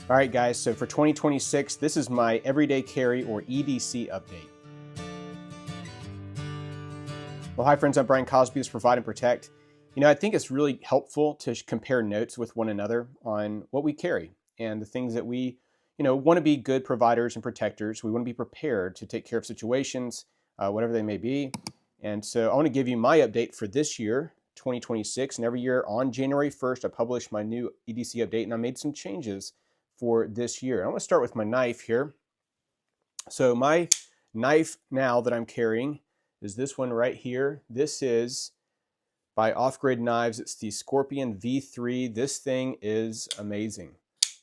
All right, guys, so for 2026, this is my everyday carry or EDC update. Well, hi friends, I'm Brian Cosby, this is Provide and Protect. You know, I think it's really helpful to compare notes with one another on what we carry and the things that we, want to be good providers and protectors. We want to be prepared to take care of situations, whatever they may be. And so I want to give you my update for this year, 2026. And every year on January 1st, I publish my new EDC update, and I made some changes for this year. I want to start with my knife here. So my knife now that I'm carrying is this one right here. This is by Off Grid Knives. It's the Scorpion V3. This thing is amazing.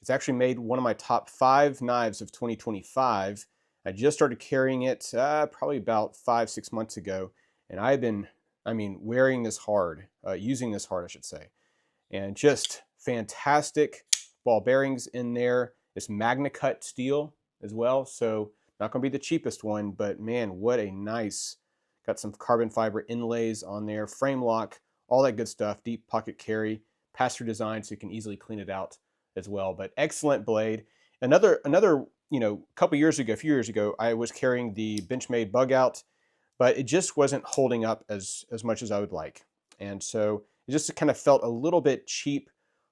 It's actually made one of my top 5 knives of 2025. I just started carrying it probably about 5-6 months ago, and I've been, wearing this hard, using this hard, I should say, and just fantastic ball bearings in there. It's Magna Cut steel as well, so not going to be the cheapest one, but man, what a nice, got some carbon fiber inlays on there, frame lock, all that good stuff, deep pocket carry, pass-through design so you can easily clean it out as well, but excellent blade. Another a few years ago, I was carrying the Benchmade Bug Out, but it just wasn't holding up as much as I would like. And so it just kind of felt a little bit cheap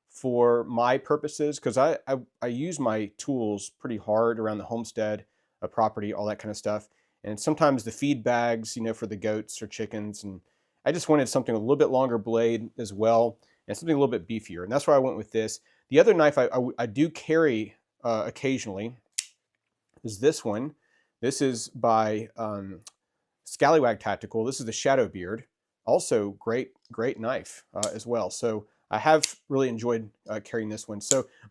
for my purposes, because I use my tools pretty hard around the homestead, property, all that kind of stuff. And sometimes the feed bags, for the goats or chickens. And I just wanted something a little bit longer blade as well, and something a little bit beefier. And that's why I went with this. The other knife I do carry occasionally is this one. This is by Scallywag Tactical. This is the Shadow Beard. Also great knife as well. So I have really enjoyed carrying this one.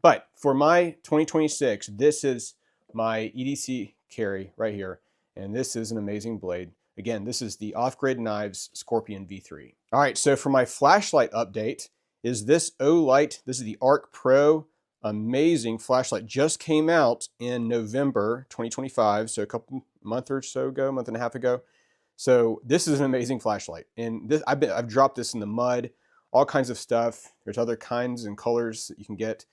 But for my 2026, this is my EDC carry right here. And this is an amazing blade. Again, this is the Off Grid Knives Scorpion V3. All right, so for my flashlight update is this Olight. This is the Arc Pro. Amazing flashlight. Just came out in November 2025, so a month and a half ago. So this is an amazing flashlight. And this, I've dropped this in the mud, all kinds of stuff. There's other kinds and colors that you can get.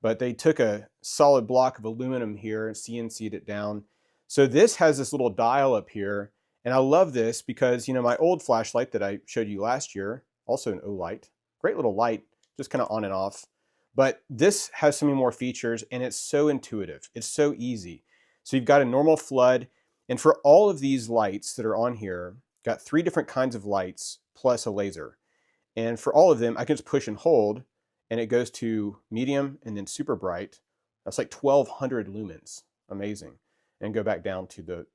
But they took a solid block of aluminum here and CNC'd it down. So this has this little dial up here, and I love this because, my old flashlight that I showed you last year, also an Olight, great little light, just kind of on and off. But this has so many more features, and it's so intuitive. It's so easy. So you've got a normal flood, and for all of these lights that are on here, got 3 different kinds of lights plus a laser. And for all of them, I can just push and hold, and it goes to medium and then super bright. That's like 1,200 lumens. Amazing. And go back down to the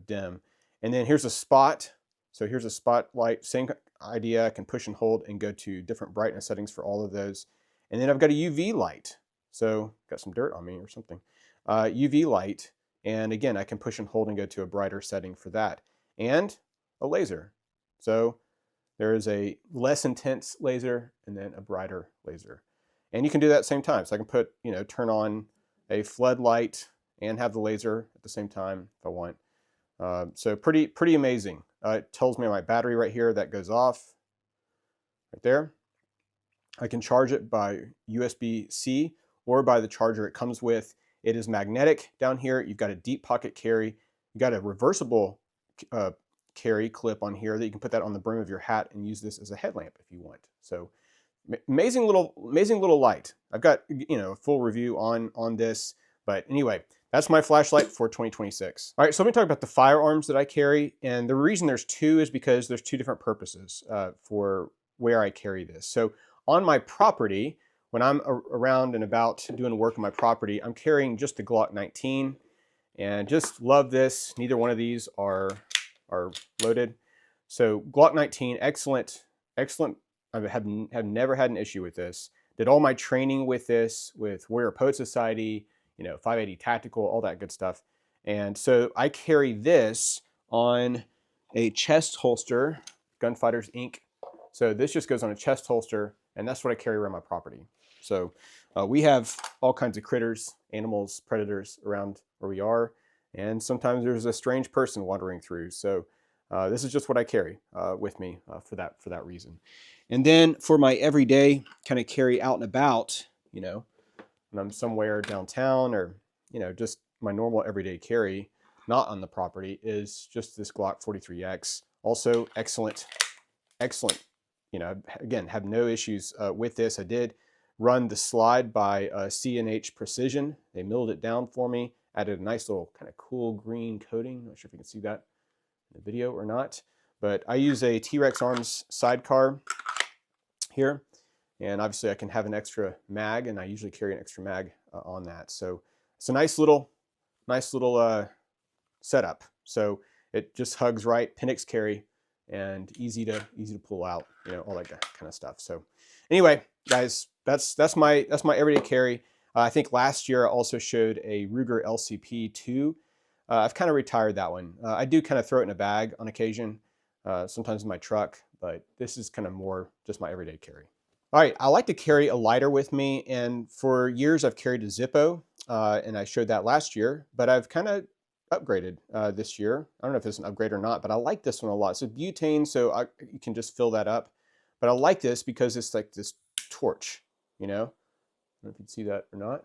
dim. And then here's a spot. So here's a spotlight, same idea. I can push and hold and go to different brightness settings for all of those. And then I've got a UV light. So got some dirt on me or something. UV light. And again, I can push and hold and go to a brighter setting for that. And a laser. So there is a less intense laser and then a brighter laser. And you can do that at the same time. So I can put, turn on a floodlight and have the laser at the same time if I want. So pretty amazing. It tells me my battery right here that goes off right there. I can charge it by USB-C or by the charger it comes with. It is magnetic down here. You've got a deep pocket carry. You've got a reversible carry clip on here that you can put that on the brim of your hat and use this as a headlamp if you want. So amazing little light. I've got a full review on this, but anyway, that's my flashlight for 2026. All right, so let me talk about the firearms that I carry, and the reason there's 2 is because there's 2 different purposes for where I carry this. So on my property, when I'm around and about doing work on my property, I'm carrying just the Glock 19, and just love this. Neither one of these are loaded. So Glock 19, excellent. I have never had an issue with this. Did all my training with this, with Warrior Poet Society, 580 Tactical, all that good stuff. And so I carry this on a chest holster, Gunfighters Inc. So this just goes on a chest holster, and that's what I carry around my property. So we have all kinds of critters, animals, predators around where we are, and sometimes there's a strange person wandering through. So this is just what I carry with me for that reason. And then for my everyday kind of carry out and about, when I'm somewhere downtown or, you know, just my normal everyday carry, not on the property, is just this Glock 43X. Also excellent, excellent. You know, again, have no issues with this. I did run the slide by C&H Precision. They milled it down for me, added a nice little kind of cool green coating. Not sure if you can see that in the video or not, but I use a T-Rex Arms sidecar here, and obviously I can have an extra mag, and I usually carry an extra mag on that. So it's a nice little setup. So it just hugs right, Penix carry, and easy to pull out, you know, all that kind of stuff. So anyway, guys, that's my everyday carry. I think last year I also showed a Ruger LCP2. I've kind of retired that one. I do kind of throw it in a bag on occasion, sometimes in my truck, but this is kind of more just my everyday carry. All right, I like to carry a lighter with me, and for years I've carried a Zippo, and I showed that last year, but I've kind of upgraded this year. I don't know if it's an upgrade or not, but I like this one a lot. It's a butane, so you can just fill that up. But I like this because it's like this torch, you know? I don't know if you can see that or not,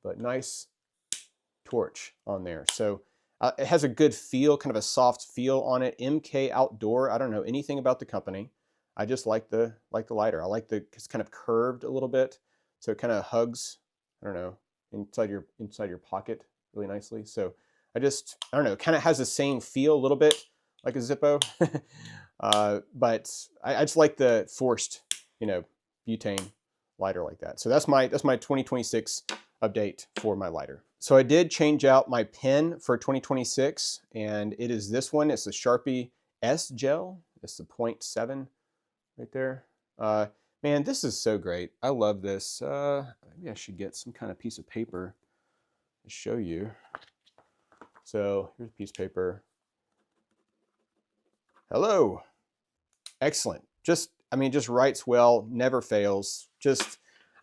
but nice torch on there. So it has a good feel, kind of a soft feel on it. MK Outdoor. I don't know anything about the company. I just like the lighter. I like it's kind of curved a little bit, so it kind of hugs, I don't know, inside your pocket really nicely. So I don't know, it kind of has the same feel a little bit like a Zippo, but I just like the forced, you know, butane lighter like that. So that's my 2026 update for my lighter. So I did change out my pen for 2026, and it is this one. It's the Sharpie S Gel. It's the 0.7 right there. Man, this is so great. I love this. Maybe I should get some kind of piece of paper to show you. So here's a piece of paper. Hello. Excellent. I mean, just writes well, never fails.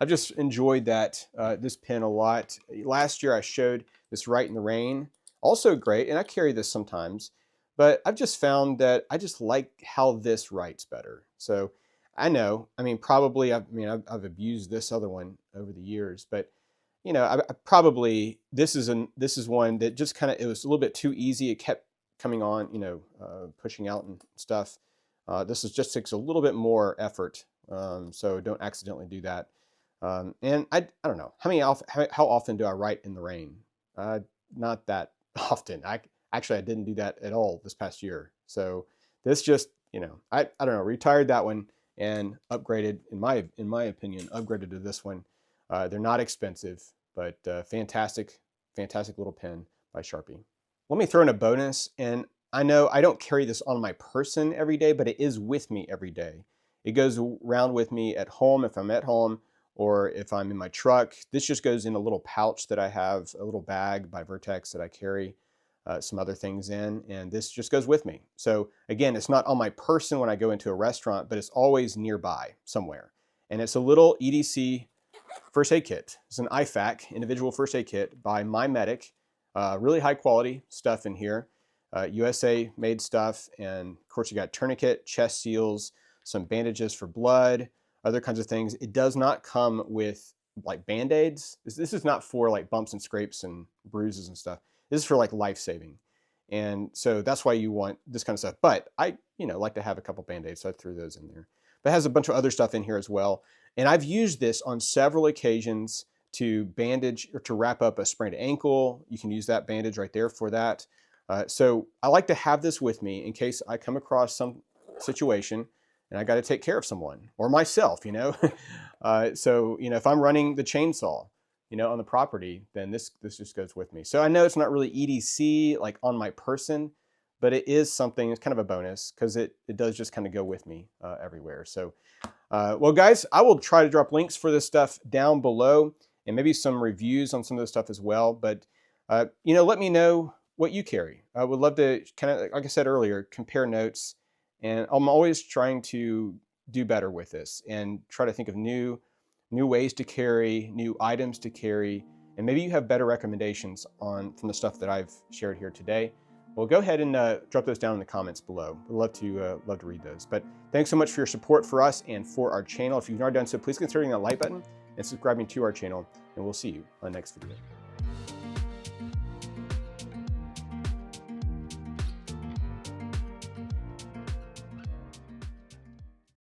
I've just enjoyed that this pen a lot. Last year I showed this Write in the Rain, also great, and I carry this sometimes, but I've just found that I just like how this writes better. So I know, I mean, probably, I've abused this other one over the years, but you know, I probably, this is one that just kind of, it was a little bit too easy. It kept coming on, you know, pushing out and stuff. This just takes a little bit more effort, so don't accidentally do that. And I don't know, how often do I write in the rain? Not that often. I didn't do that at all this past year. So this just, you know, I don't know, retired that one and upgraded, in my opinion, upgraded to this one. They're not expensive, but fantastic little pen by Sharpie. Let me throw in a bonus, and I know I don't carry this on my person every day, but it is with me every day. It goes around with me at home if I'm at home, or if I'm in my truck. This just goes in a little pouch that I have, a little bag by Vertex that I carry some other things in, and this just goes with me. So again, it's not on my person when I go into a restaurant, but it's always nearby somewhere. And it's a little EDC first aid kit. It's an IFAK, individual first aid kit by My Medic. Really high quality stuff in here. USA made stuff, and of course you got tourniquet, chest seals, some bandages for blood, other kinds of things. It does not come with like Band-Aids. This is not for like bumps and scrapes and bruises and stuff. This is for like life-saving. And so that's why you want this kind of stuff. But I, you know, like to have a couple Band-Aids, so I threw those in there. But it has a bunch of other stuff in here as well. And I've used this on several occasions to bandage or to wrap up a sprained ankle. You can use that bandage right there for that. So I like to have this with me in case I come across some situation and I got to take care of someone or myself, you know. So, you know, if I'm running the chainsaw, you know, on the property, then this just goes with me. So I know it's not really EDC like on my person, but it is something, it's kind of a bonus because it does just kind of go with me everywhere. So, well, guys, I will try to drop links for this stuff down below and maybe some reviews on some of this stuff as well. But, you know, let me know what you carry. I would love to kind of, like I said earlier, compare notes. And I'm always trying to do better with this and try to think of new ways to carry, new items to carry, and maybe you have better recommendations from the stuff that I've shared here today. Well, go ahead and drop those down in the comments below. We'd love to read those. But thanks so much for your support for us and for our channel. If you've not done so, please consider hitting that like button and subscribing to our channel, and we'll see you on the next video.